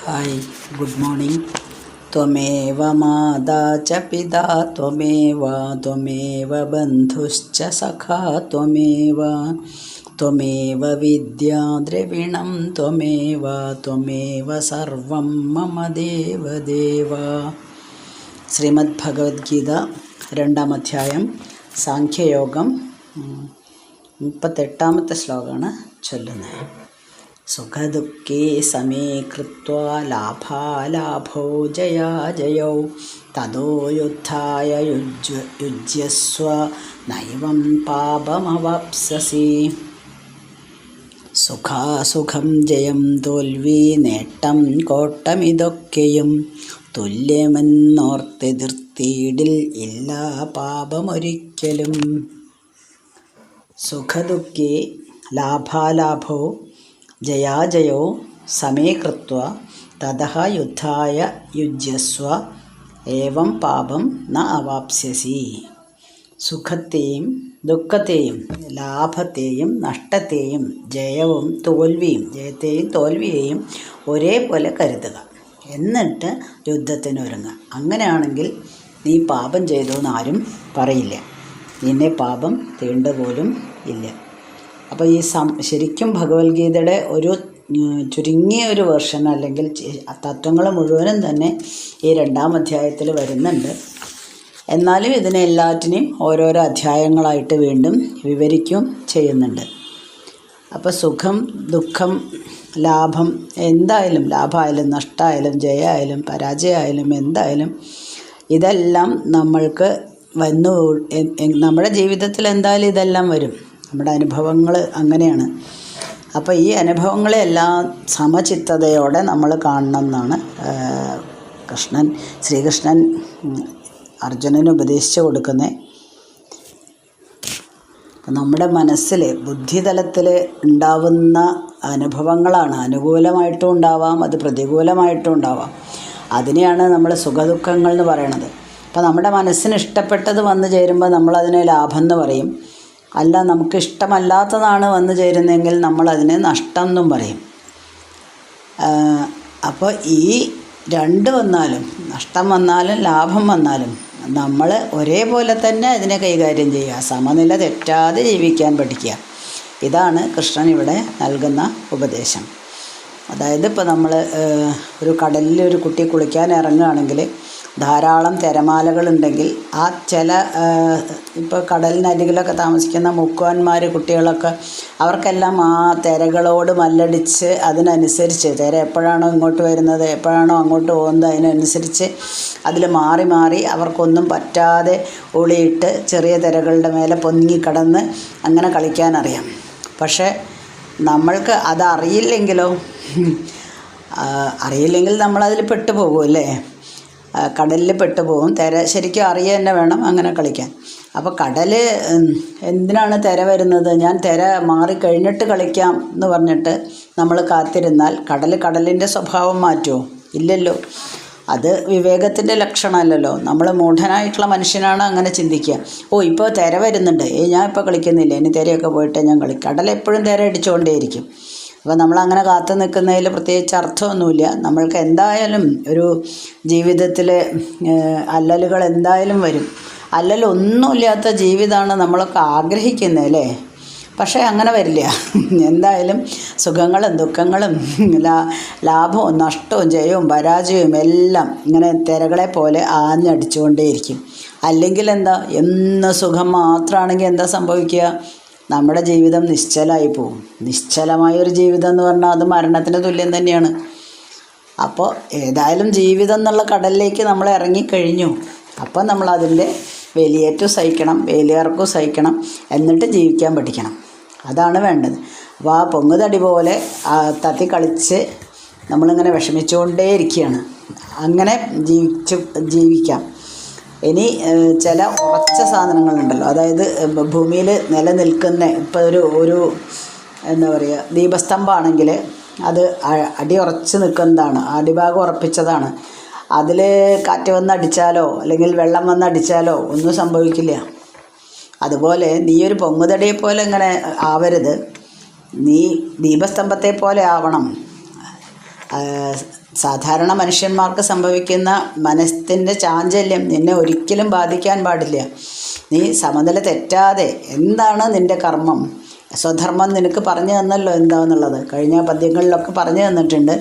Hi good morning. त्वमेव माता च पिता त्वमेव बन्धुश्च सखा त्वमेव विद्या द्रविणं त्वमेव सर्वं मम देवदेव। ശ്രീമദ്ഭഗവത്ഗീത 2-ാം അധ്യായം സാഖ്യയോഗം 38-ാമത്തെ ശ്ലോകമാണ് ചൊല്ലുന്നത്. സുഖദുഃഖേ സമേ കൃത്വാ ലാഭാലാഭോ ജയാജയൗ തതോ യുദ്ധായ യുജ്യസ്വ നൈവം പാപമവാപ്സ്യസി. സുഖാസുഖം ജയം തോൽവി നേട്ടം കോട്ടമിതൊക്കെയും തുല്യമെന്നോർത്തെതിർത്തിയിടിൽ ഇല്ല പാപമൊരിക്കലും. സുഖദുഃഖേ ലാഭാലാഭോ ജയാജയോ സമേ കൃത്വ തതഃ യുദ്ധായ യുജ്യസ്വ ഏവം പാപം ന അവാപ്സ്യസി. സുഖത്തെയും ദുഃഖത്തെയും ലാഭത്തെയും നഷ്ടത്തെയും ജയത്തെയും തോൽവിയെയും ഒരേപോലെ കരുതുക, എന്നിട്ട് യുദ്ധത്തിനൊരുങ്ങുക. അങ്ങനെയാണെങ്കിൽ നീ പാപം ചെയ്തു എന്നാരും പറയില്ല, നിന്നെ പാപം തീണ്ടുപോലും ഇല്ല. അപ്പോൾ ഈ ശരിക്കും ഭഗവത്ഗീതയുടെ ഒരു ചുരുങ്ങിയ ഒരു വെർഷൻ അല്ലെങ്കിൽ തത്വങ്ങൾ മുഴുവനും തന്നെ ഈ 2-ാം അധ്യായത്തിൽ വരുന്നുണ്ട്. എന്നാലും ഇതിനെ എല്ലാറ്റിനെയും ഓരോരോ അധ്യായങ്ങളായിട്ട് വീണ്ടും വിവരിക്കുകയും ചെയ്യുന്നുണ്ട്. അപ്പോൾ സുഖം ദുഃഖം ലാഭം എന്തായാലും, ലാഭമായാലും നഷ്ടമായാലും ജയമായാലും പരാജയമായാലും എന്തായാലും ഇതെല്ലാം നമ്മൾക്ക് നമ്മുടെ ജീവിതത്തിൽ എന്തായാലും ഇതെല്ലാം വരും. നമ്മുടെ അനുഭവങ്ങൾ അങ്ങനെയാണ്. അപ്പോൾ ഈ അനുഭവങ്ങളെല്ലാം സമചിത്തതയോടെ നമ്മൾ കാണണം എന്നാണ് ശ്രീകൃഷ്ണൻ അർജുനന് ഉപദേശിച്ചു കൊടുക്കുന്നത്. നമ്മുടെ മനസ്സിൽ ബുദ്ധിതലത്തിൽ ഉണ്ടാവുന്ന അനുഭവങ്ങളാണ് അനുകൂലമായിട്ടും ഉണ്ടാവാം, അത് പ്രതികൂലമായിട്ടും ഉണ്ടാവാം. അതിനെയാണ് നമ്മൾ സുഖദുഃഖങ്ങൾ എന്ന് പറയണത്. അപ്പോൾ നമ്മുടെ മനസ്സിന് ഇഷ്ടപ്പെട്ടത് വന്നു ചേരുമ്പോൾ നമ്മളതിനെ ലാഭം എന്ന് പറയും. അല്ല, നമുക്ക് ഇഷ്ടമല്ലാത്തതാണ് വന്നു ചേരുന്നതെങ്കിൽ നമ്മളതിനെ നഷ്ടം എന്നും പറയും. അപ്പോൾ ഈ രണ്ട് വന്നാലും, നഷ്ടം വന്നാലും ലാഭം വന്നാലും നമ്മൾ ഒരേപോലെ തന്നെ അതിനെ കൈകാര്യം ചെയ്യുക, സമനില തെറ്റാതെ ജീവിക്കാൻ പഠിക്കുക. ഇതാണ് കൃഷ്ണൻ ഇവിടെ നൽകുന്ന ഉപദേശം. അതായത് ഇപ്പോൾ നമ്മൾ ഒരു കടലിൽ ഒരു കുട്ടി കുളിക്കാൻ ഇറങ്ങുകയാണെങ്കിൽ ധാരാളം തിരമാലകളുണ്ടെങ്കിൽ ആ ചില ഇപ്പോൾ കടലിനരികിലൊക്കെ താമസിക്കുന്ന മുക്കുവന്മാർ കുട്ടികളൊക്കെ അവർക്കെല്ലാം ആ തിരകളോട് മല്ലടിച്ച് അതിനനുസരിച്ച് തിര എപ്പോഴാണോ ഇങ്ങോട്ട് വരുന്നത് എപ്പോഴാണോ അങ്ങോട്ട് പോകുന്നത് അതിനനുസരിച്ച് അതിൽ മാറി മാറി അവർക്കൊന്നും പറ്റാതെ ഒളിയിട്ട് ചെറിയ തിരകളുടെ മേലെ പൊങ്ങിക്കിടന്ന് അങ്ങനെ കളിക്കാനറിയാം. പക്ഷേ നമ്മൾക്ക് അതറിയില്ലെങ്കിലോ, അറിയില്ലെങ്കിൽ നമ്മളതിൽ പെട്ടുപോകുമല്ലേ, കടലിൽ പെട്ടുപോകും. തിര ശരിക്കും അറിയുക തന്നെ വേണം അങ്ങനെ കളിക്കാൻ. അപ്പോൾ കടൽ എന്തിനാണ് തിര വരുന്നത്, ഞാൻ തിര മാറിക്കഴിഞ്ഞിട്ട് കളിക്കാം എന്ന് പറഞ്ഞിട്ട് നമ്മൾ കാത്തിരുന്നാൽ കടലിൻ്റെ സ്വഭാവം മാറ്റുമോ? ഇല്ലല്ലോ. അത് വിവേകത്തിൻ്റെ ലക്ഷണമല്ലല്ലോ. നമ്മൾ മൂഢനായിട്ടുള്ള മനുഷ്യനാണ് അങ്ങനെ ചിന്തിക്കുക. ഇപ്പോൾ തിര വരുന്നുണ്ട്, ഞാൻ ഇപ്പോൾ കളിക്കുന്നില്ല, ഇനി തിരയൊക്കെ പോയിട്ട് ഞാൻ കടൽ എപ്പോഴും തിര അടിച്ചുകൊണ്ടേയിരിക്കും. അപ്പോൾ നമ്മളങ്ങനെ കാത്തു നിൽക്കുന്നതിൽ പ്രത്യേകിച്ച് അർത്ഥമൊന്നുമില്ല. നമ്മൾക്ക് എന്തായാലും ഒരു ജീവിതത്തിൽ അല്ലലുകൾ എന്തായാലും വരും. അല്ലലൊന്നുമില്ലാത്ത ജീവിതമാണ് നമ്മളൊക്കെ ആഗ്രഹിക്കുന്നത് അല്ലേ? പക്ഷേ അങ്ങനെ വരില്ല. എന്തായാലും സുഖങ്ങളും ദുഃഖങ്ങളും ലാഭവും നഷ്ടവും ജയവും പരാജയവും എല്ലാം ഇങ്ങനെ തിരകളെ പോലെ ആഞ്ഞടിച്ചുകൊണ്ടേയിരിക്കും. അല്ലെങ്കിൽ എന്താ, എന്ന് സുഖം മാത്രമാണെങ്കിൽ എന്താ സംഭവിക്കുക? നമ്മുടെ ജീവിതം നിശ്ചലമായി പോകും. നിശ്ചലമായൊരു ജീവിതം എന്ന് പറഞ്ഞാൽ അത് മരണത്തിന് തുല്യം തന്നെയാണ്. അപ്പോൾ ഏതായാലും ജീവിതം എന്നുള്ള കടലിലേക്ക് നമ്മൾ ഇറങ്ങിക്കഴിഞ്ഞു. അപ്പം നമ്മളതിൻ്റെ വേലിയേറ്റവും സഹിക്കണം, വേലിയിറക്കവും സഹിക്കണം, എന്നിട്ട് ജീവിക്കാൻ പഠിക്കണം. അതാണ് വേണ്ടത്. അപ്പോൾ ആ പൊങ്ങുതടി പോലെ തത്തി കളിച്ച് നമ്മളിങ്ങനെ വിഷമിച്ചുകൊണ്ടേയിരിക്കുകയാണ്. അങ്ങനെ ജീവിക്കാം. ഇനി ചില ഉറച്ച സാധനങ്ങളുണ്ടല്ലോ, അതായത് ഭൂമിയിൽ നിലനിൽക്കുന്ന ഇപ്പോൾ ഒരു എന്താ പറയുക, ദീപസ്തംഭമാണെങ്കിൽ അത് അടിയുറച്ച് നിൽക്കുന്നതാണ്, അടിഭാഗം ഉറപ്പിച്ചതാണ്. അതിൽ കാറ്റ് വന്നടിച്ചാലോ അല്ലെങ്കിൽ വെള്ളം വന്നടിച്ചാലോ ഒന്നും സംഭവിക്കില്ല. അതുപോലെ നീ ഒരു പൊങ്ങുതടിയെ പോലെ ഇങ്ങനെ ആവരുത്, നീ ദീപസ്തംഭത്തെ പോലെ ആവണം. സാധാരണ മനുഷ്യന്മാർക്ക് സംഭവിക്കുന്ന മനസ്സിൻ്റെ ചാഞ്ചല്യം നിന്നെ ഒരിക്കലും ബാധിക്കാൻ പാടില്ല. നീ സമനില തെറ്റാതെ എന്താണ് നിൻ്റെ കർമ്മം, സ്വധർമ്മം നിനക്ക് പറഞ്ഞു തന്നല്ലോ എന്താണെന്നുള്ളത്. കഴിഞ്ഞ പദ്യങ്ങളിലൊക്കെ പറഞ്ഞു തന്നിട്ടുണ്ട്.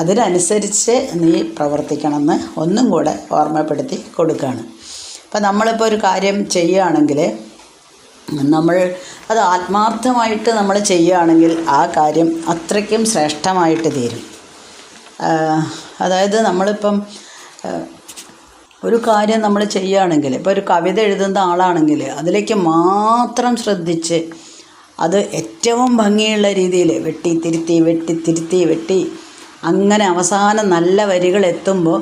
അതിനനുസരിച്ച് നീ പ്രവർത്തിക്കണമെന്ന് ഒന്നും കൂടെ ഓർമ്മപ്പെടുത്തി കൊടുക്കുകയാണ്. അപ്പം നമ്മളിപ്പോൾ ഒരു കാര്യം ചെയ്യുകയാണെങ്കിൽ നമ്മൾ അത് ആത്മാർത്ഥമായിട്ട് നമ്മൾ ചെയ്യുകയാണെങ്കിൽ ആ കാര്യം അത്രയ്ക്കും ശ്രേഷ്ഠമായിട്ട് തീരും. അതായത് നമ്മളിപ്പം ഒരു കാര്യം നമ്മൾ ചെയ്യുകയാണെങ്കിൽ, ഇപ്പോൾ ഒരു കവിത എഴുതുന്ന ആളാണെങ്കിൽ അതിലേക്ക് മാത്രം ശ്രദ്ധിച്ച് അത് ഏറ്റവും ഭംഗിയുള്ള രീതിയിൽ വെട്ടി അങ്ങനെ അവസാനം നല്ല വരികൾ എത്തുമ്പോൾ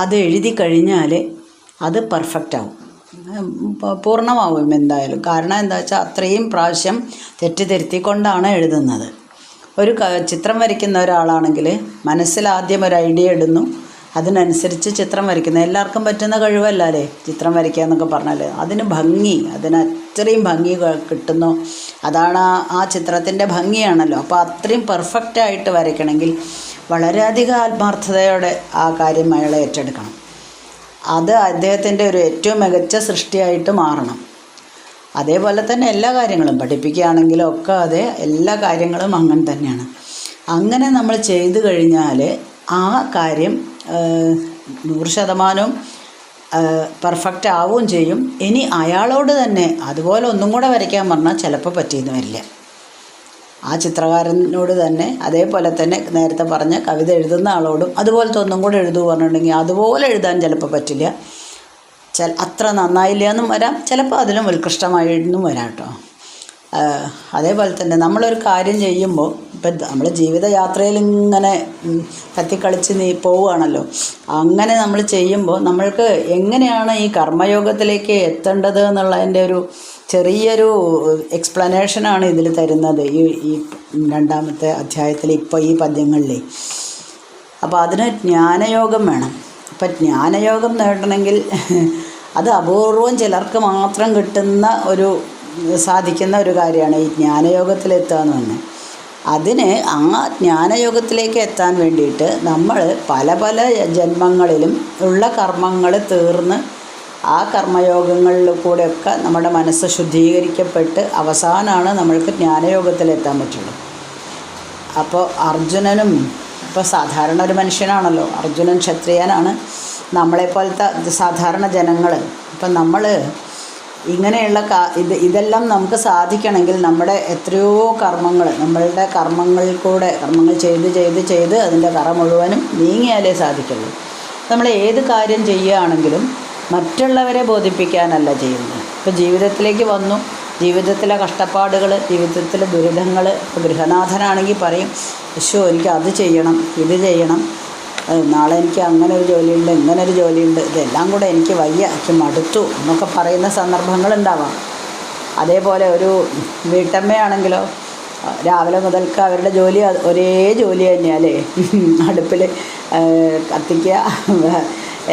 അത് എഴുതി കഴിഞ്ഞാൽ അത് പെർഫെക്റ്റ് ആവും, പൂർണ്ണമാവും എന്തായാലും. കാരണം എന്താ വെച്ചാൽ അത്രയും പ്രാവശ്യം തെറ്റിദ്ധരുത്തിക്കൊണ്ടാണ് എഴുതുന്നത്. ഒരു ചിത്രം വരയ്ക്കുന്ന ഒരാളാണെങ്കിൽ മനസ്സിൽ ആദ്യം ഒരു ഐഡിയ ഇടുന്നു, അതിനനുസരിച്ച് ചിത്രം വരയ്ക്കുന്നത് എല്ലാവർക്കും പറ്റുന്ന കഴിവല്ലേ ചിത്രം വരയ്ക്കുക എന്നൊക്കെ പറഞ്ഞാൽ. അതിന് അത്രയും ഭംഗി കിട്ടുന്നു, അതാണ് ആ ചിത്രത്തിൻ്റെ ഭംഗിയാണല്ലോ. അപ്പോൾ അത്രയും പെർഫെക്റ്റായിട്ട് വരയ്ക്കണമെങ്കിൽ വളരെയധികം ആത്മാർത്ഥതയോടെ ആ കാര്യം അയാളെ ഏറ്റെടുക്കണം. അത് അദ്ദേഹത്തിൻ്റെ ഒരു ഏറ്റവും മികച്ച സൃഷ്ടിയായിട്ട് മാറണം. അതേപോലെ തന്നെ എല്ലാ കാര്യങ്ങളും പഠിപ്പിക്കുകയാണെങ്കിലും ഒക്കെ അതെ, എല്ലാ കാര്യങ്ങളും അങ്ങനെ തന്നെയാണ്. അങ്ങനെ നമ്മൾ ചെയ്തു കഴിഞ്ഞാൽ ആ കാര്യം 100% പെർഫെക്റ്റ് ആവുകയും ചെയ്യും. ഇനി അയാളോട് തന്നെ അതുപോലെ ഒന്നും കൂടെ വരയ്ക്കാൻ പറഞ്ഞാൽ ചിലപ്പോൾ പറ്റിയെന്ന് വരില്ല. ആ ചിത്രകാരനോട് തന്നെ അതേപോലെ തന്നെ നേരത്തെ പറഞ്ഞ കവിത എഴുതുന്ന ആളോടും അതുപോലത്തെ ഒന്നും കൂടെ എഴുതുക പറഞ്ഞിട്ടുണ്ടെങ്കിൽ അതുപോലെ എഴുതാൻ ചിലപ്പോൾ പറ്റില്ല. അത്ര നന്നായില്ല എന്നും വരാം, ചിലപ്പോൾ അതിലും ഉത്കൃഷ്ടമായെന്നും വരാം കേട്ടോ. അതേപോലെ തന്നെ നമ്മളൊരു കാര്യം ചെയ്യുമ്പോൾ, ഇപ്പം നമ്മൾ ജീവിതയാത്രയിൽ ഇങ്ങനെ കത്തിക്കളിച്ച് പോവുകയാണല്ലോ, അങ്ങനെ നമ്മൾ ചെയ്യുമ്പോൾ നമ്മൾക്ക് എങ്ങനെയാണ് ഈ കർമ്മയോഗത്തിലേക്ക് എത്തേണ്ടത് എന്നുള്ളതിൻ്റെ ഒരു ചെറിയൊരു എക്സ്പ്ലനേഷനാണ് ഇതിൽ തരുന്നത് ഈ 2ാമത്തെ അധ്യായത്തിൽ ഇപ്പോൾ ഈ പദ്യങ്ങളിൽ. അപ്പോൾ അതിന് ജ്ഞാനയോഗം വേണം. അപ്പം ജ്ഞാനയോഗം നേടണമെങ്കിൽ അത് അപൂർവം ചിലർക്ക് മാത്രം സാധിക്കുന്ന ഒരു കാര്യമാണ് ഈ ജ്ഞാനയോഗത്തിലെത്തുക എന്ന് പറഞ്ഞാൽ. അതിന് ആ ജ്ഞാനയോഗത്തിലേക്ക് എത്താൻ വേണ്ടിയിട്ട് നമ്മൾ പല ജന്മങ്ങളിലും ഉള്ള കർമ്മങ്ങൾ തീർന്ന് ആ കർമ്മയോഗങ്ങളിൽ കൂടെയൊക്കെ നമ്മുടെ മനസ്സ് ശുദ്ധീകരിക്കപ്പെട്ട് അവസാനമാണ് നമ്മൾക്ക് ജ്ഞാനയോഗത്തിലെത്താൻ പറ്റുള്ളൂ. അപ്പോൾ അർജുനനും ഇപ്പോൾ സാധാരണ ഒരു മനുഷ്യനാണല്ലോ, അർജുനൻ ക്ഷത്രിയനാണ്, നമ്മളെപ്പോലത്തെ സാധാരണ ജനങ്ങൾ. അപ്പം നമ്മൾ ഇങ്ങനെയുള്ള ഇതെല്ലാം നമുക്ക് സാധിക്കണമെങ്കിൽ നമ്മുടെ എത്രയോ കർമ്മങ്ങൾ, നമ്മളുടെ കർമ്മങ്ങൾ ചെയ്ത് അതിൻ്റെ കറ മുഴുവനും നീങ്ങിയാലേ സാധിക്കുള്ളൂ. നമ്മൾ ഏത് കാര്യം ചെയ്യുകയാണെങ്കിലും മറ്റുള്ളവരെ ബോധിപ്പിക്കാനല്ല ചെയ്യുന്നത്. ഇപ്പോൾ ജീവിതത്തിലേക്ക് വന്നു, ജീവിതത്തിലെ കഷ്ടപ്പാടുകൾ, ജീവിതത്തിലെ ദുരിതങ്ങൾ. ഇപ്പോൾ ഗൃഹനാഥനാണെങ്കിൽ പറയും, അശ്വ എനിക്ക് അത് ചെയ്യണം, ഇത് ചെയ്യണം, നാളെ എനിക്ക് അങ്ങനെ ഒരു ജോലിയുണ്ട്, ഇങ്ങനൊരു ജോലിയുണ്ട്, ഇതെല്ലാം കൂടെ എനിക്ക് വയ്യ, എനിക്ക് മടുത്തു എന്നൊക്കെ പറയുന്ന സന്ദർഭങ്ങളുണ്ടാവാം. അതേപോലെ ഒരു വീട്ടമ്മയാണെങ്കിലോ രാവിലെ മുതൽക്ക് അവരുടെ ജോലി ഒരേ ജോലി തന്നെയല്ലേ, അടുപ്പിൽ കത്തിക്കുക,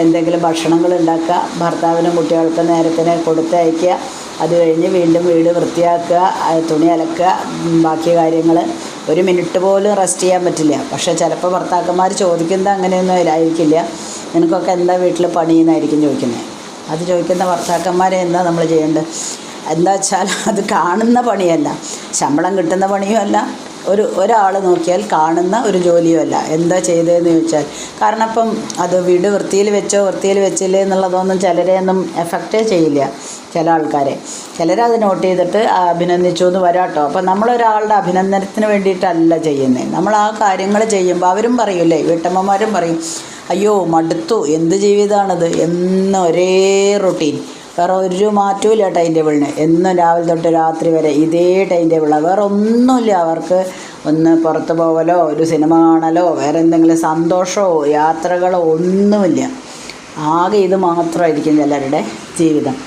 എന്തെങ്കിലും ഭക്ഷണങ്ങൾ ഉണ്ടാക്കുക, ഭർത്താവിനും കുട്ടികൾക്കും നേരത്തിന് കൊടുത്തയക്കുക, അത് കഴിഞ്ഞ് വീണ്ടും വീട് വൃത്തിയാക്കുക, തുണി അലക്കുക, ബാക്കി കാര്യങ്ങൾ. ഒരു മിനിറ്റ് പോലും റെസ്റ്റ് ചെയ്യാൻ പറ്റില്ല. പക്ഷേ ചിലപ്പോൾ ഭർത്താക്കന്മാർ ചോദിക്കുന്നത് അങ്ങനെയൊന്നും ആയിരിക്കില്ല, നിനക്കൊക്കെ എന്താ വീട്ടിൽ പണിയെന്നായിരിക്കും ചോദിക്കുന്നത്. അത് ചോദിക്കുന്ന ഭർത്താക്കന്മാരെ എന്താ നമ്മൾ ചെയ്യേണ്ടത്? എന്താ വെച്ചാൽ അത് കാണുന്ന പണിയല്ല, ശമ്പളം കിട്ടുന്ന പണിയുമല്ല, ഒരാൾ നോക്കിയാൽ കാണുന്ന ഒരു ജോലിയുമല്ല. എന്താ ചെയ്തതെന്ന് ചോദിച്ചാൽ, കാരണം ഇപ്പം അത് വീട് വൃത്തിയിൽ വെച്ചില്ലേ എന്നുള്ളതൊന്നും ചിലരെയൊന്നും എഫക്റ്റേ ചെയ്യില്ല. ചില ആൾക്കാരെ ചിലരത് നോട്ട് ചെയ്തിട്ട് അഭിനന്ദിച്ചു എന്ന് വരാട്ടോ. അപ്പം നമ്മളൊരാളുടെ അഭിനന്ദനത്തിന് വേണ്ടിയിട്ടല്ല ചെയ്യുന്നത്. നമ്മൾ ആ കാര്യങ്ങൾ ചെയ്യുമ്പോൾ അവരും പറയൂല്ലേ, വീട്ടമ്മമാരും പറയും, അയ്യോ മടുത്തു, എന്ത് ജീവിതമാണിത്, എന്നും ഒരേ റൊട്ടീൻ, വേറെ ഒരു മാറ്റവും ഇല്ല ടൈം ടേബിളിന്, എന്നും രാവിലെ തൊട്ട് രാത്രി വരെ ഇതേ ടൈം ടേബിളാണ്, വേറെ ഒന്നുമില്ല. അവർക്ക് ഒന്ന് പുറത്ത് പോകലോ ഒരു സിനിമ കാണലോ വേറെ എന്തെങ്കിലും സന്തോഷമോ യാത്രകളോ ഒന്നുമില്ല. ആകെ ഇത് മാത്രമായിരിക്കും ചിലരുടെ ജീവിതം.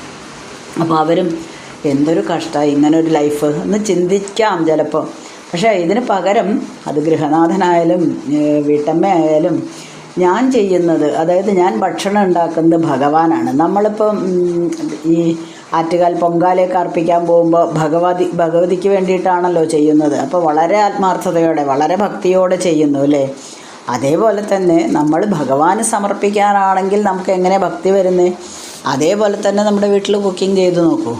അപ്പോൾ അവരും എന്തൊരു കഷ്ടമാണ് ഇങ്ങനൊരു ലൈഫ് എന്ന് ചിന്തിക്കാം ചിലപ്പോൾ. പക്ഷേ ഇതിന് പകരം അത് ഗൃഹനാഥനായാലും വീട്ടമ്മയായാലും ഞാൻ ചെയ്യുന്നത്, അതായത് ഞാൻ ഭക്ഷണം ഉണ്ടാക്കുന്നത് ഭഗവാനാണ്. നമ്മളിപ്പം ഈ ആറ്റുകാൽ പൊങ്കാലയൊക്കെ അർപ്പിക്കാൻ പോകുമ്പോൾ ഭഗവതിക്ക് വേണ്ടിയിട്ടാണല്ലോ ചെയ്യുന്നത്. അപ്പോൾ വളരെ ആത്മാർത്ഥതയോടെ വളരെ ഭക്തിയോടെ ചെയ്യുന്നു അല്ലേ. അതേപോലെ തന്നെ നമ്മൾ ഭഗവാന് സമർപ്പിക്കാനാണെങ്കിൽ നമുക്ക് എങ്ങനെ ഭക്തി വരുന്നത്? അതേപോലെ തന്നെ നമ്മുടെ വീട്ടിൽ കുക്കിംഗ് ചെയ്ത് നോക്കൂ.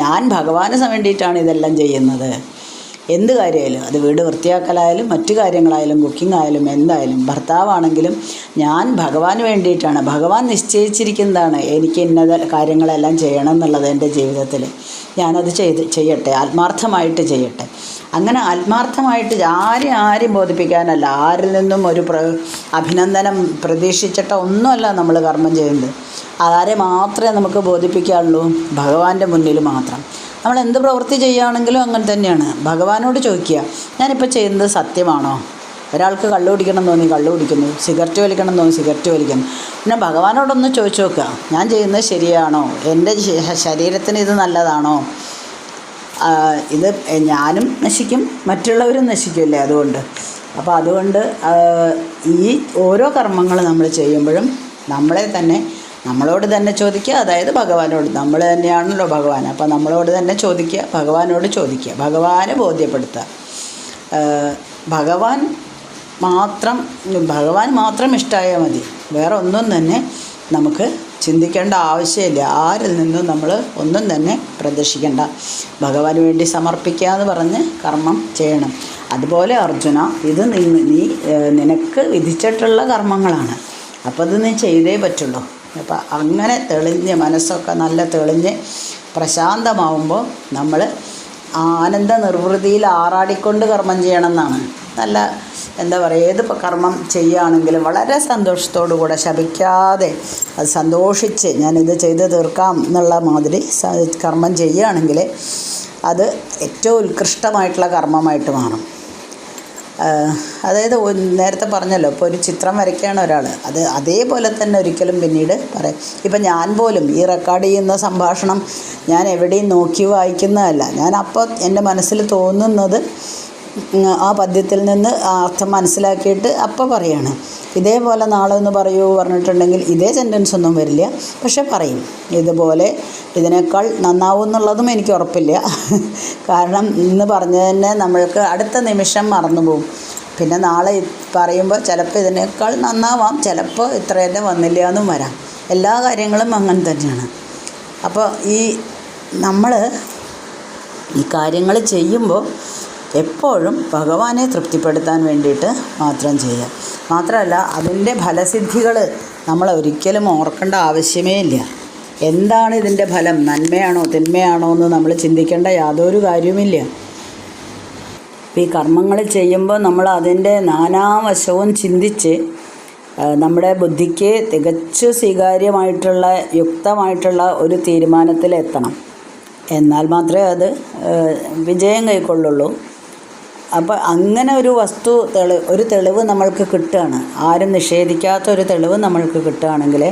ഞാൻ ഭഗവാന് വേണ്ടിയിട്ടാണ് ഇതെല്ലാം ചെയ്യുന്നത്. എന്ത് കാര്യമായാലും, അത് വീട് വൃത്തിയാക്കലായാലും മറ്റു കാര്യങ്ങളായാലും കുക്കിംഗ് ആയാലും എന്തായാലും, ഭർത്താവാണെങ്കിലും ഞാൻ ഭഗവാന് വേണ്ടിയിട്ടാണ്. ഭഗവാൻ നിശ്ചയിച്ചിരിക്കുന്നതാണ് എനിക്ക് ഇന്ന കാര്യങ്ങളെല്ലാം ചെയ്യണം എന്നുള്ളത് എൻ്റെ ജീവിതത്തിൽ. ഞാനത് ചെയ്യട്ടെ, ആത്മാർത്ഥമായിട്ട് ചെയ്യട്ടെ. അങ്ങനെ ആത്മാർത്ഥമായിട്ട് ആരെയും ബോധിപ്പിക്കാനല്ല, ആരിൽ നിന്നും ഒരു അഭിനന്ദനം പ്രതീക്ഷിച്ചിട്ടോ ഒന്നുമല്ല നമ്മൾ കർമ്മം ചെയ്യുന്നത്. ആരെ മാത്രമേ നമുക്ക് ബോധിപ്പിക്കാനുള്ളൂ? ഭഗവാന്റെ മുന്നിൽ മാത്രം. നമ്മൾ എന്ത് പ്രവൃത്തി ചെയ്യുകയാണെങ്കിലും അങ്ങനെ തന്നെയാണ്. ഭഗവാനോട് ചോദിക്കുക, ഞാനിപ്പോൾ ചെയ്യുന്നത് സത്യമാണോ? ഒരാൾക്ക് കള്ളു കുടിക്കണം തോന്നി കള്ളു കുടിക്കുന്നു, സിഗരറ്റ് വലിക്കണം തോന്നി സിഗരറ്റ് വലിക്കുന്നു. പിന്നെ ഭഗവാനോടൊന്ന് ചോദിച്ചു നോക്കുക, ഞാൻ ചെയ്യുന്നത് ശരിയാണോ? എൻ്റെ ശരീരത്തിന് ഇത് നല്ലതാണോ? ഇത് ഞാനും നശിക്കും, മറ്റുള്ളവരും നശിക്കില്ലേ അതുകൊണ്ട്. അപ്പോൾ അതുകൊണ്ട് ഈ ഓരോ കർമ്മങ്ങൾ നമ്മൾ ചെയ്യുമ്പോഴും നമ്മളോട് തന്നെ ചോദിക്കുക. അതായത് ഭഗവാനോട്, നമ്മൾ തന്നെയാണല്ലോ ഭഗവാൻ. അപ്പോൾ നമ്മളോട് തന്നെ ചോദിക്കുക, ഭഗവാനോട് ചോദിക്കുക, ഭഗവാനെ ബോധ്യപ്പെടുത്തുക. ഭഗവാൻ മാത്രം ഇഷ്ടമായാൽ മതി. വേറെ ഒന്നും തന്നെ നമുക്ക് ചിന്തിക്കേണ്ട ആവശ്യമില്ല. ആരിൽ നിന്നും നമ്മൾ ഒന്നും തന്നെ പ്രതീക്ഷിക്കേണ്ട. ഭഗവാന് വേണ്ടി സമർപ്പിക്കുക എന്ന് പറഞ്ഞ് കർമ്മം ചെയ്യണം. അതുപോലെ അർജുന, ഇത് നിനക്ക് വിധിച്ചിട്ടുള്ള കർമ്മങ്ങളാണ്. അപ്പോൾ അത് നീ ചെയ്തേ പറ്റുള്ളൂ. അപ്പം അങ്ങനെ തെളിഞ്ഞ് മനസ്സൊക്കെ നല്ല തെളിഞ്ഞ് പ്രശാന്തമാവുമ്പോൾ നമ്മൾ ആനന്ദ നിർവൃതിയിൽ ആറാടിക്കൊണ്ട് കർമ്മം ചെയ്യണം എന്നാണ്. നല്ല എന്താ പറയുക, ഏത് കർമ്മം ചെയ്യുകയാണെങ്കിലും വളരെ സന്തോഷത്തോടു കൂടെ, ശപിക്കാതെ അത് സന്തോഷിച്ച് ഞാനിത് ചെയ്ത് തീർക്കാം എന്നുള്ള മാതിരി കർമ്മം ചെയ്യുകയാണെങ്കിൽ അത് ഏറ്റവും ഉത്കൃഷ്ടമായിട്ടുള്ള കർമ്മമായിട്ട് മാറും. അതായത് നേരത്തെ പറഞ്ഞല്ലോ, ഇപ്പോൾ ഒരു ചിത്രം വരയ്ക്കുകയാണ് ഒരാൾ, അത് അതേപോലെ തന്നെ ഒരിക്കലും പിന്നീട് പറയും. ഇപ്പം ഞാൻ പോലും ഈ റെക്കോർഡ് ചെയ്യുന്ന സംഭാഷണം ഞാൻ എവിടെയും നോക്കി വായിക്കുന്നതല്ല. ഞാൻ അപ്പോൾ എൻ്റെ മനസ്സിൽ തോന്നുന്നത് ആ പദ്യത്തിൽ നിന്ന് അർത്ഥം മനസ്സിലാക്കിയിട്ട് അപ്പോൾ പറയാണ്. ഇതേപോലെ നാളെ ഒന്ന് പറയൂ പറഞ്ഞിട്ടുണ്ടെങ്കിൽ ഇതേ സെൻറ്റൻസ് ഒന്നും വരില്ല, പക്ഷെ പറയും. ഇതുപോലെ ഇതിനേക്കാൾ നന്നാവും എന്നുള്ളതും എനിക്ക് ഉറപ്പില്ല. കാരണം ഇന്ന് പറഞ്ഞത് തന്നെ നമ്മൾക്ക് അടുത്ത നിമിഷം മറന്നു പോകും. പിന്നെ നാളെ പറയുമ്പോൾ ചിലപ്പോൾ ഇതിനേക്കാൾ നന്നാവാം, ചിലപ്പോൾ ഇത്ര തന്നെ വന്നില്ല എന്നും വരാം. എല്ലാ കാര്യങ്ങളും അങ്ങനെ തന്നെയാണ്. അപ്പോൾ നമ്മൾ ഈ കാര്യങ്ങൾ ചെയ്യുമ്പോൾ എപ്പോഴും ഭഗവാനെ തൃപ്തിപ്പെടുത്താൻ വേണ്ടിയിട്ട് മാത്രം ചെയ്യുക. മാത്രമല്ല അതിൻ്റെ ഫലസിദ്ധികൾ നമ്മൾ ഒരിക്കലും ഓർക്കേണ്ട ആവശ്യമേ ഇല്ല. എന്താണ് ഇതിൻ്റെ ഫലം, നന്മയാണോ തിന്മയാണോ എന്ന് നമ്മൾ ചിന്തിക്കേണ്ട യാതൊരു കാര്യവുമില്ല. ഈ കർമ്മങ്ങൾ ചെയ്യുമ്പോൾ നമ്മൾ അതിൻ്റെ നാനാവശവും ചിന്തിച്ച് നമ്മുടെ ബുദ്ധിക്ക് തികച്ചു സ്വീകാര്യമായിട്ടുള്ള യുക്തമായിട്ടുള്ള ഒരു തീരുമാനത്തിലെത്തണം. എന്നാൽ മാത്രമേ അത് വിജയം കൈക്കൊള്ളുള്ളൂ. അപ്പോൾ അങ്ങനെ ഒരു തെളിവ് നമ്മൾക്ക് കിട്ടുകയാണ്, ആരും നിഷേധിക്കാത്ത ഒരു തെളിവ് നമ്മൾക്ക് കിട്ടുകയാണെങ്കിൽ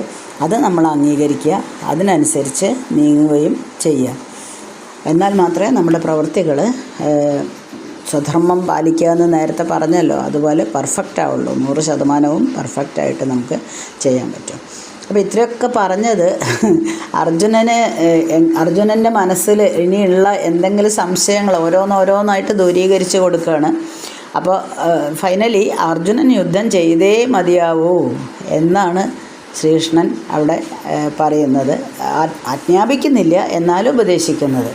അത് നമ്മൾ അംഗീകരിക്കുക, അതിനനുസരിച്ച് നീങ്ങുകയും ചെയ്യുക. എന്നാൽ മാത്രമേ നമ്മുടെ പ്രവൃത്തികൾ സ്വധർമ്മം പാലിക്കുക എന്ന് നേരത്തെ പറഞ്ഞല്ലോ, അതുപോലെ പെർഫെക്റ്റ് ആവുള്ളൂ. 100% പെർഫെക്റ്റായിട്ട് നമുക്ക് ചെയ്യാൻ പറ്റും. അപ്പോൾ ഇത്രയൊക്കെ പറഞ്ഞത് അർജുനൻ്റെ മനസ്സിൽ ഇനിയുള്ള എന്തെങ്കിലും സംശയങ്ങൾ ഓരോന്നായിട്ട് ദൂരീകരിച്ച് കൊടുക്കുകയാണ്. അപ്പോൾ ഫൈനലി അർജുനൻ യുദ്ധം ചെയ്തേ മതിയാവൂ എന്നാണ് ശ്രീകൃഷ്ണൻ അവിടെ പറയുന്നത്. ആജ്ഞാപിക്കുന്നില്ല, എന്നാലും ഉപദേശിക്കുന്നത്.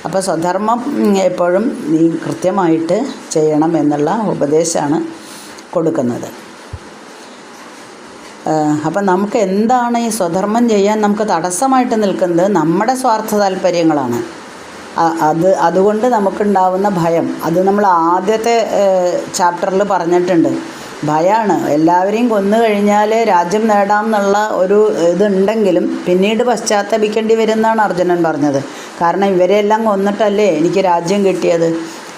അപ്പോൾ സ്വധർമ്മം എപ്പോഴും നീ കൃത്യമായിട്ട് ചെയ്യണം എന്നുള്ള ഉപദേശമാണ് കൊടുക്കുന്നത്. അപ്പം നമുക്ക് എന്താണ് ഈ സ്വധർമ്മം ചെയ്യാൻ നമുക്ക് തടസ്സമായിട്ട് നിൽക്കുന്നത്? നമ്മുടെ സ്വാർത്ഥ താല്പര്യങ്ങളാണ്. അതുകൊണ്ട് നമുക്കുണ്ടാവുന്ന ഭയം, അത് നമ്മൾ ആദ്യത്തെ ചാപ്റ്ററിൽ പറഞ്ഞിട്ടുണ്ട്. ഭയമാണ്. എല്ലാവരെയും കൊന്നു കഴിഞ്ഞാൽ രാജ്യം നേടാം എന്നുള്ള ഒരു ഇതുണ്ടെങ്കിലും പിന്നീട് പശ്ചാത്തപിക്കേണ്ടി വരുമെന്നാണ് അർജുനൻ പറഞ്ഞത്. കാരണം ഇവരെല്ലാം കൊന്നിട്ടല്ലേ എനിക്ക് രാജ്യം കിട്ടിയത്.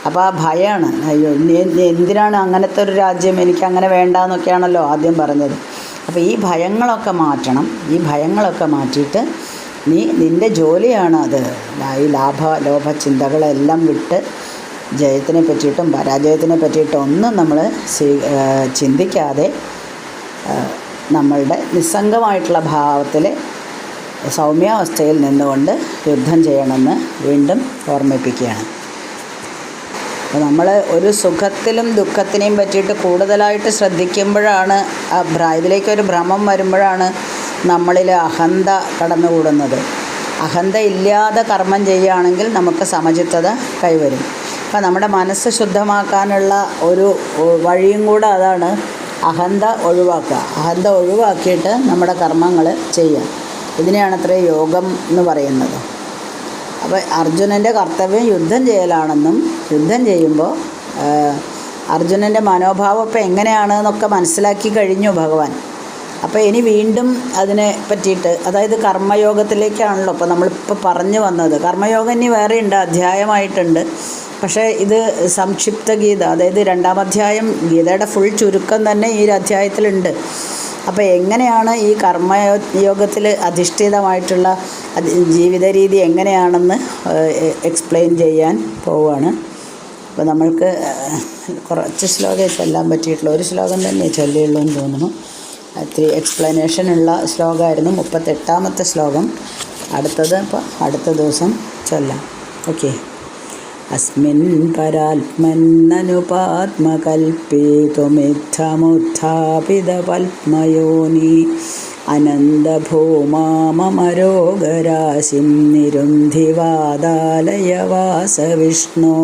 അപ്പോൾ ആ ഭയമാണ്. അയ്യോ എന്തിനാണ് അങ്ങനത്തെ ഒരു രാജ്യം, എനിക്കങ്ങനെ വേണ്ടാന്നൊക്കെയാണല്ലോ ആദ്യം പറഞ്ഞത്. അപ്പോൾ ഈ ഭയങ്ങളൊക്കെ മാറ്റണം. ഈ ഭയങ്ങളൊക്കെ മാറ്റിയിട്ട് നിൻ്റെ ജോലിയാണ് അത്. ഈ ലോഭ ചിന്തകളെല്ലാം വിട്ട് ജയത്തിനെ പറ്റിയിട്ടും പരാജയത്തിനെ പറ്റിയിട്ടും ഒന്നും നമ്മൾ ചിന്തിക്കാതെ നമ്മളുടെ നിസ്സംഗമായിട്ടുള്ള ഭാവത്തിൽ സൗമ്യാവസ്ഥയിൽ നിന്നുകൊണ്ട് യുദ്ധം ചെയ്യണമെന്ന് വീണ്ടും ഓർമ്മിപ്പിക്കുകയാണ്. അപ്പോൾ നമ്മൾ ഒരു സുഖത്തിലും ദുഃഖത്തിനെയും പറ്റിയിട്ട് കൂടുതലായിട്ട് ശ്രദ്ധിക്കുമ്പോഴാണ് ഇതിലേക്കൊരു ഭ്രമം വരുമ്പോഴാണ് നമ്മളിൽ അഹന്ത കടന്നുകൂടുന്നത്. അഹന്ത ഇല്ലാതെ കർമ്മം ചെയ്യുകയാണെങ്കിൽ നമുക്ക് സമചിത്തത കൈവരും. അപ്പോൾ നമ്മുടെ മനസ്സ് ശുദ്ധമാക്കാനുള്ള ഒരു വഴിയും കൂടെ അതാണ് അഹന്ത ഒഴിവാക്കുക. അഹന്ത ഒഴിവാക്കിയിട്ട് നമ്മുടെ കർമ്മങ്ങൾ ചെയ്യാം. ഇതിനെയാണത്രേ യോഗം എന്ന് പറയുന്നത്. അപ്പോൾ അർജുനൻ്റെ കർത്തവ്യം യുദ്ധം ചെയ്യലാണെന്നും യുദ്ധം ചെയ്യുമ്പോൾ അർജുനൻ്റെ മനോഭാവം ഇപ്പോൾ എങ്ങനെയാണ് എന്നൊക്കെ മനസ്സിലാക്കി കഴിഞ്ഞു ഭഗവാൻ. അപ്പോൾ ഇനി വീണ്ടും അതിനെ പറ്റിയിട്ട്, അതായത് കർമ്മയോഗത്തിലേക്കാണല്ലോ ഇപ്പോൾ നമ്മളിപ്പോൾ പറഞ്ഞു വന്നത്. കർമ്മയോഗം ഇനി വേറെ ഉണ്ട്, അധ്യായമായിട്ടുണ്ട്. പക്ഷേ ഇത് സംക്ഷിപ്ത ഗീത, അതായത് 2-ാം അധ്യായം, ഗീതയുടെ ഫുൾ ചുരുക്കം തന്നെ ഈ ഒരു അധ്യായത്തിലുണ്ട്. അപ്പോൾ എങ്ങനെയാണ് ഈ കർമ്മയോഗത്തിൽ അധിഷ്ഠിതമായിട്ടുള്ള ജീവിത രീതി എങ്ങനെയാണെന്ന് എക്സ്പ്ലെയിൻ ചെയ്യാൻ പോവുകയാണ്. അപ്പോൾ നമ്മൾക്ക് കുറച്ച് ശ്ലോകം ചൊല്ലാൻ പറ്റിയിട്ടുള്ള ഒരു ശ്ലോകം തന്നെ ചൊല്ലിയുള്ളൂ എന്ന് തോന്നുന്നു. ഇത്തിരി എക്സ്പ്ലനേഷനുള്ള ശ്ലോകമായിരുന്നു 38ാമത്തെ ശ്ലോകം. അടുത്തത് ഇപ്പോൾ അടുത്ത ദിവസം ചൊല്ലാം. ഓക്കെ. അസ്മിൻ പരാത്മന്നനുപാത്മകൽപ്പിതുമിത്തമുത്ഥാപിതപത്മയോനി അനന്തഭൂമാമരോഗരാശിം നിരുന്ധിവാദാലയ വാസവിഷ്ണോ.